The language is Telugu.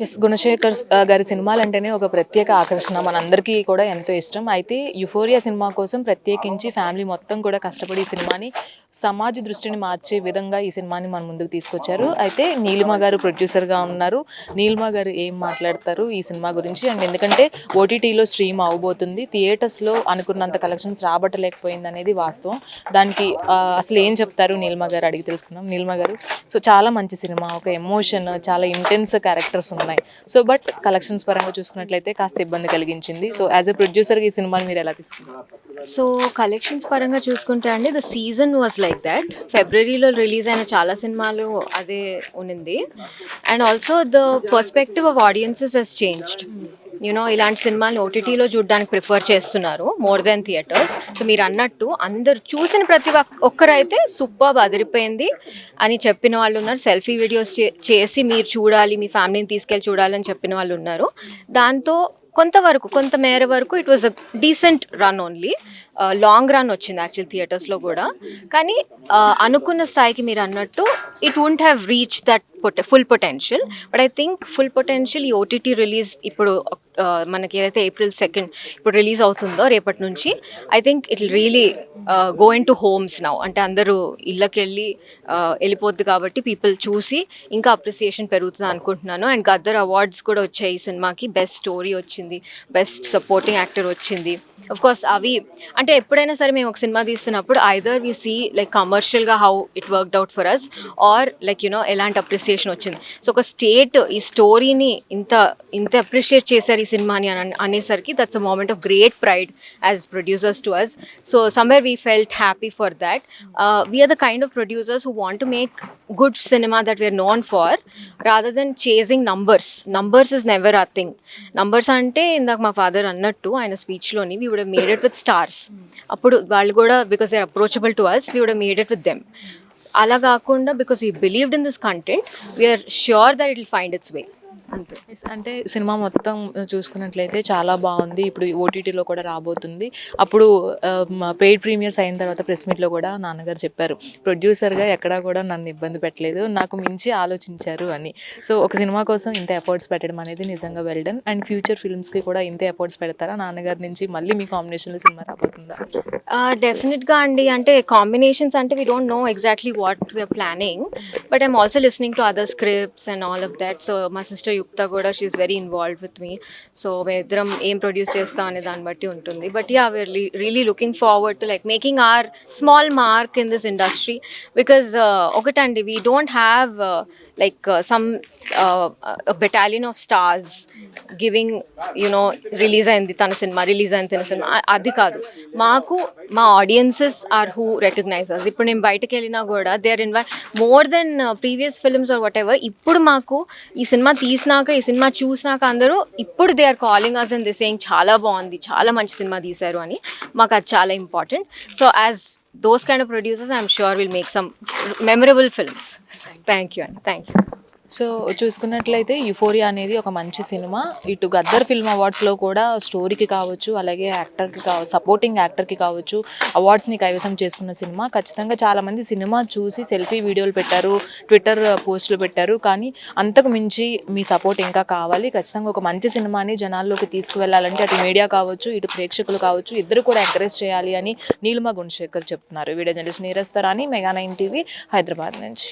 ఎస్. గుణశేఖర్ గారి సినిమాలంటేనే ఒక ప్రత్యేక ఆకర్షణ. మనందరికీ కూడా ఎంతో ఇష్టం. అయితే 'యుఫోరియా' సినిమా కోసం ప్రత్యేకించి ఫ్యామిలీ మొత్తం కూడా కష్టపడి ఈ సినిమాని సమాజ దృష్టిని మార్చే విధంగా ఈ సినిమాని మన ముందుకు తీసుకొచ్చారు. అయితే నీలిమ గారు ప్రొడ్యూసర్‌గా ఉన్నారు. నీలిమ గారు ఏం మాట్లాడతారు ఈ సినిమా గురించి? అండ్ ఎందుకంటే ఓటీటీలో స్ట్రీమ్ అవ్వబోతుంది. థియేటర్స్‌లో అనుకున్నంత కలెక్షన్స్ రాబట్టలేకపోయిందనేది వాస్తవం. దానికి అసలు ఏం చెప్తారు నీలిమ గారు అడిగి తెలుసుకుందాం. నీలిమ గారు, సో చాలా మంచి సినిమా, ఒక ఎమోషన్, చాలా ఇంటెన్స్ క్యారెక్టర్స్ ఉన్నాయి. సో బట్ కలెక్షన్స్ పరంగా చూసుకున్నట్లయితే కాస్త ఇబ్బంది కలిగించింది. సో యాజ్ ఎ ప్రొడ్యూసర్గా ఈ సినిమాని మీరు ఎలా తీసుకున్నారు? సో కలెక్షన్స్ పరంగా చూసుకుంటే అండి, the season was like that. ఫిబ్రవరిలో రిలీజ్ అయిన చాలా సినిమాలు అదే ఉన్నింది. And also the perspective of audiences has changed. ఇలాంటి సినిమాని ఓటీటీలో చూడడానికి ప్రిఫర్ చేస్తున్నారు మోర్ దెన్ థియేటర్స్. సో మీరు అన్నట్టు అందరు చూసిన ప్రతి ఒక్కరైతే సూపర్ అదిరిపోయింది అని చెప్పిన వాళ్ళు ఉన్నారు. సెల్ఫీ వీడియోస్ చేసి మీరు చూడాలి, మీ ఫ్యామిలీని తీసుకెళ్ళి చూడాలని చెప్పిన వాళ్ళు ఉన్నారు. దాంతో కొంత మేర వరకు it was a decent run only. Long run వచ్చింది యాక్చువల్ థియేటర్స్లో కూడా. కానీ అనుకున్న స్థాయికి మీరు అన్నట్టు it won't have reach that full potential. But I think full potential ఈ ఓటీటీ రిలీజ్ ఇప్పుడు మనకి ఏదైతే April 2 ఇప్పుడు రిలీజ్ అవుతుందో రేపటి నుంచి, I think it will really go in to homes now. అంటే అందరూ ఇళ్ళకి వెళ్ళిపోద్ది కాబట్టి పీపుల్ చూసి ఇంకా అప్రిసియేషన్ పెరుగుతుంది అనుకుంటున్నాను. అండ్ గద్దర్ అవార్డ్స్ కూడా వచ్చాయి ఈ సినిమాకి. బెస్ట్ స్టోరీ వచ్చింది, బెస్ట్ సపోర్టింగ్ యాక్టర్ వచ్చింది. అఫ్ కోర్స్ అవి అంటే ఎప్పుడైనా సరే మేము ఒక సినిమా తీస్తున్నప్పుడు ఐదర్ వి సీ లైక్ కమర్షియల్గా how it worked out for us, or like ఎలాంటి అప్రిసియేషన్ వచ్చింది. సో ఒక స్టేట్ ఈ స్టోరీని ఇంత అప్రిషియేట్ చేశారు ఈ సినిమాని అనేసరికి that's a moment of great pride as producers to us. So somewhere we felt happy for that. We're the kind of producers who want to make good cinema that we're known for, rather than chasing numbers is never a thing. Numbers అంటే ఇందాక మా ఫాదర్ అన్నట్టు ఆయన స్పీచ్లోని we would made it with stars. అప్పుడు వాళ్ళు కూడా because they are approachable to us, we would made it with them. అలా కాకుండా because we believed in this content, we're sure that it will find its way. అంతే. అంటే సినిమా మొత్తం చూసుకున్నట్లయితే చాలా బాగుంది. ఇప్పుడు ఓటీటీలో కూడా రాబోతుంది. అప్పుడు పెయిడ్ ప్రీమియర్స్ అయిన తర్వాత ప్రెస్ మీట్లో కూడా నాన్నగారు చెప్పారు, ప్రొడ్యూసర్గా ఎక్కడా కూడా నన్ను ఇబ్బంది పెట్టలేదు, నాకు మించి ఆలోచించారు అని. సో ఒక సినిమా కోసం ఇంత ఎఫర్ట్స్ పెట్టడం అనేది నిజంగా వెల్ డన్. అండ్ ఫ్యూచర్ ఫిల్మ్స్కి కూడా ఇంతే ఎఫర్ట్స్ పెడతారా నాన్నగారి నుంచి? మళ్ళీ మీ కాంబినేషన్లో సినిమా రాబోతుందా? డెఫినెట్గా అండి. అంటే కాంబినేషన్స్ అంటే we don't know exactly what we're planning, but I'm also listening to other scripts and all of that. So మా సిస్టర్ యుక్త కూడా she is very involved with me. So మేమిద్దరం ఏం ప్రొడ్యూస్ చేస్తాం అనే దాన్ని బట్టి ఉంటుంది. But yeah, we're really looking forward to like making our small mark in this industry. Because ఒకటండి, we don't have like some battalion of stars giving release అయింది తన సినిమా, రిలీజ్ అయింది తన సినిమా, అది కాదు. మాకు మా audiences are who recognise us. ఇప్పుడు నేను బయటకు వెళ్ళినా కూడా they are more than previous films or whatever. ఇప్పుడు మాకు ఈ సినిమా తీసినాక, ఈ సినిమా చూసినాక అందరూ ఇప్పుడు they are calling us and they saying చాలా బాగుంది, చాలా మంచి సినిమా తీశారు అని. మాకు అది చాలా important. So as those kind of producers, I'm sure we'll make some memorable films. Thank you, Anna. Thank you. So చూసుకున్నట్లయితే యుఫోరియా అనేది ఒక మంచి సినిమా. ఇటు గద్దర్ ఫిల్మ్ అవార్డ్స్లో కూడా స్టోరీకి కావచ్చు, అలాగే యాక్టర్కి సపోర్టింగ్ యాక్టర్కి కావచ్చు అవార్డ్స్ని కైవసం చేసుకున్న సినిమా. ఖచ్చితంగా చాలామంది సినిమా చూసి సెల్ఫీ వీడియోలు పెట్టారు, ట్విట్టర్ పోస్టులు పెట్టారు. కానీ అంతకు మించి మీ సపోర్ట్ ఇంకా కావాలి. ఖచ్చితంగా ఒక మంచి సినిమాని జనాల్లోకి తీసుకువెళ్ళాలంటే అటు మీడియా కావచ్చు, ఇటు ప్రేక్షకులు కావచ్చు, ఇద్దరు కూడా ఎంకరేజ్ చేయాలి అని నీలిమ గుణశేఖర్ చెప్తున్నారు. Video journalist Neeraj Tarani, Mega 9 TV, Hyderabad నుంచి.